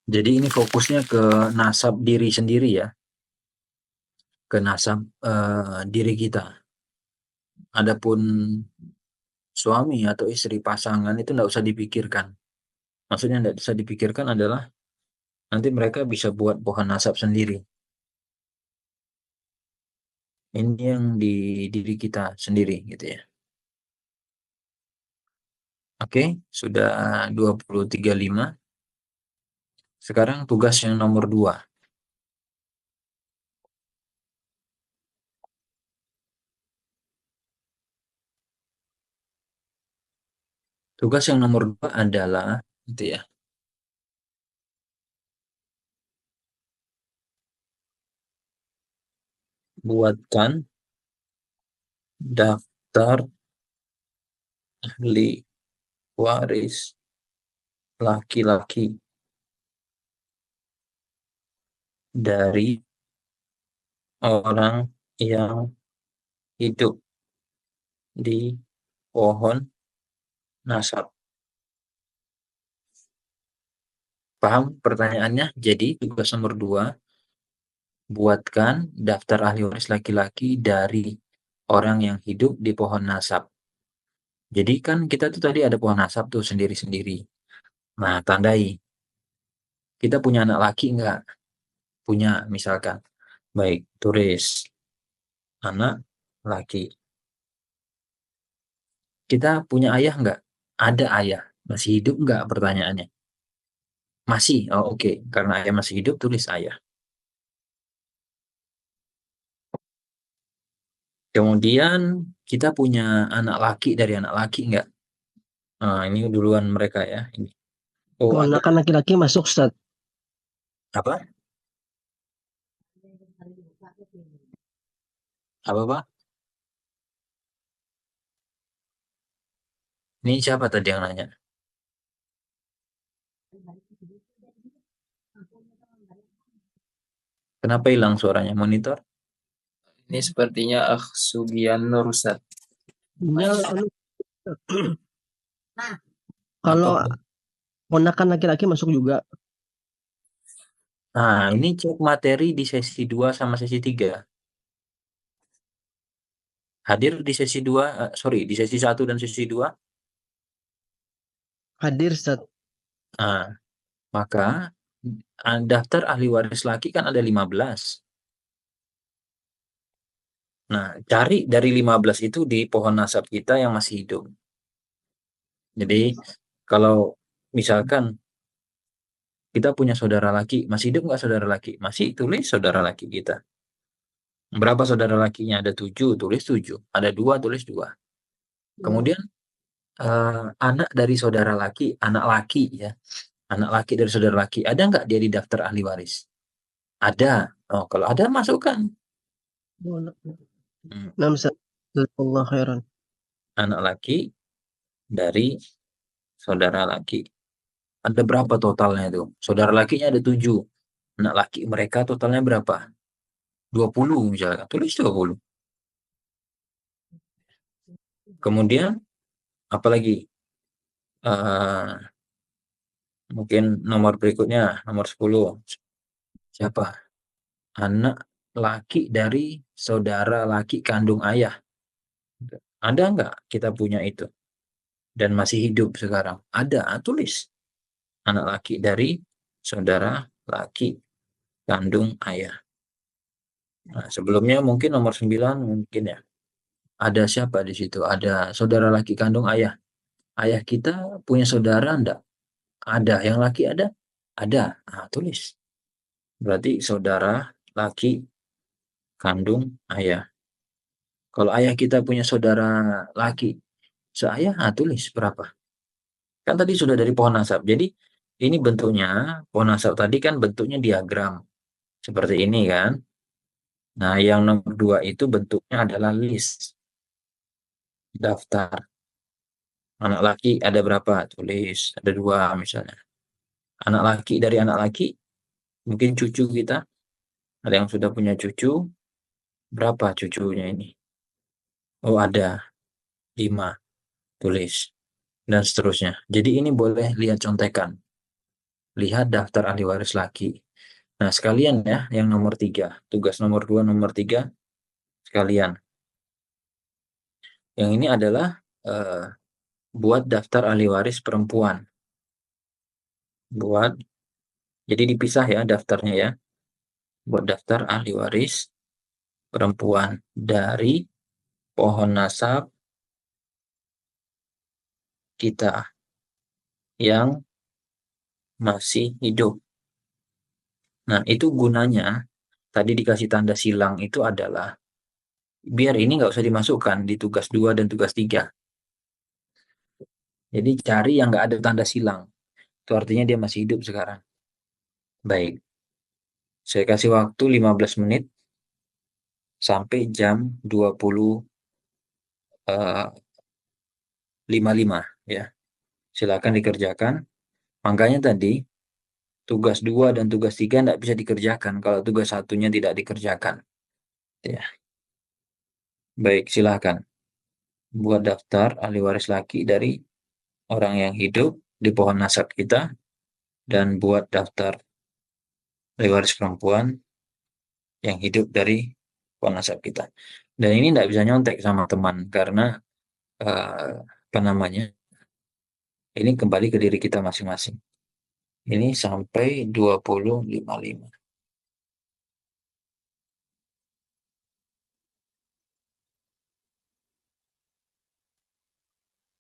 Jadi ini fokusnya ke nasab diri sendiri ya, ke nasab diri kita. Adapun suami atau istri pasangan itu nggak usah dipikirkan. Maksudnya nggak bisa dipikirkan adalah nanti mereka bisa buat pohon nasab sendiri. Ini yang di diri kita sendiri gitu ya. Oke, sudah 20.35. Sekarang tugas yang nomor 2. Tugas yang nomor 2 adalah gitu ya. Buatkan daftar ahli waris laki-laki dari orang yang hidup di pohon nasab. Paham pertanyaannya? Jadi tugas nomor 2, buatkan daftar ahli waris laki-laki dari orang yang hidup di pohon nasab. Jadi kan kita tuh tadi ada pohon nasab tuh sendiri-sendiri. Nah, tandai. Kita punya anak laki enggak? Punya misalkan. Baik, tulis anak laki. Kita punya ayah enggak? Ada ayah. Masih hidup enggak pertanyaannya? Masih. Oh, oke. Karena ayah masih hidup, tulis ayah. Kemudian kita punya anak laki dari anak laki enggak? Nah, ini duluan mereka ya. Ini. Oh, ada. Keponakan laki-laki masuk, Ustaz. Apa? Apa, Pak? Ini siapa tadi yang nanya? Kenapa hilang suaranya? Monitor? Ini sepertinya Sugian Nur Ustaz. Ya, Apa? kalau ponakan laki-laki masuk juga. Nah, ini cek materi di sesi 2 sama sesi 3. Hadir di sesi 2, sorry, di sesi 1 dan sesi 2. Hadir, Ustaz. Nah, maka daftar ahli waris laki kan ada 15. Nah, cari dari 15 itu di pohon nasab kita yang masih hidup. Jadi, kalau misalkan kita punya saudara laki, masih hidup nggak saudara laki? Masih, tulis saudara laki kita. Berapa saudara lakinya? Ada 7, tulis 7. Ada 2, tulis 2. Kemudian, anak dari saudara laki, anak laki ya. Anak laki dari saudara laki, ada nggak dia di daftar ahli waris? Ada. Oh, kalau ada, masukkan. Hmm, Nah, Ustaz. Jazakallah khairan. Anak laki dari saudara laki. Ada berapa totalnya itu? Saudara lakinya ada 7. Anak laki mereka totalnya berapa? 20 misalnya. Tulis 20. Kemudian, apalagi? Eh, mungkin nomor berikutnya, nomor 10. Siapa? Anak laki dari saudara laki kandung ayah. Ada nggak kita punya itu? Dan masih hidup sekarang? Ada, tulis. Anak laki dari saudara laki kandung ayah. Nah, sebelumnya mungkin nomor 9 mungkin ya. Ada siapa di situ? Ada saudara laki kandung ayah. Ayah kita punya saudara enggak? Ada. Yang laki ada? Ada. Nah, tulis. Berarti saudara laki kandung ayah. Kalau ayah kita punya saudara laki, seayah, tulis berapa? Kan tadi sudah dari pohon nasab. Jadi ini bentuknya, pohon nasab tadi kan bentuknya diagram. Seperti ini kan. Nah, yang nomor 2 itu bentuknya adalah list. Daftar. Anak laki ada berapa? Tulis. Ada 2 misalnya. Anak laki dari anak laki, mungkin cucu kita. Ada yang sudah punya cucu. Berapa cucunya ini? Oh, ada 5. Tulis. Dan seterusnya. Jadi ini boleh lihat contekan. lihat daftar ahli waris laki. Nah, sekalian ya, yang nomor 3. Tugas nomor 2, nomor 3, sekalian. Yang ini adalah buat daftar ahli waris perempuan. Jadi dipisah ya daftarnya ya. Buat daftar ahli waris perempuan dari pohon nasab kita yang masih hidup. Nah, itu gunanya tadi dikasih tanda silang itu adalah biar ini nggak usah dimasukkan di tugas 2 dan tugas 3. Jadi cari yang nggak ada tanda silang. Itu artinya dia masih hidup sekarang. Baik. Saya kasih waktu 15 menit sampai jam 20.55 ya. Silakan dikerjakan. Makanya tadi tugas 2 dan tugas 3 tidak bisa dikerjakan kalau tugas satunya tidak dikerjakan. Ya. Baik, silakan. Buat daftar ahli waris laki dari orang yang hidup di pohon nasab kita dan buat daftar ahli waris perempuan yang hidup dari pohon nasab kita. Dan ini tidak bisa nyontek sama teman karena apa namanya? Ini kembali ke diri kita masing-masing. Ini sampai 20.55.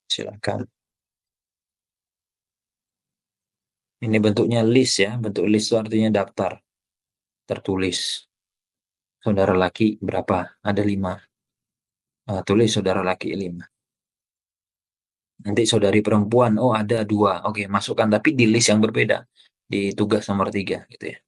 Silakan. Ini bentuknya list ya. Bentuk list itu artinya daftar. Tertulis. Saudara laki berapa? Ada 5. Tulis saudara laki 5. Nanti saudari perempuan, oh ada 2. Oke, masukkan tapi di list yang berbeda. Di tugas nomor 3 gitu ya.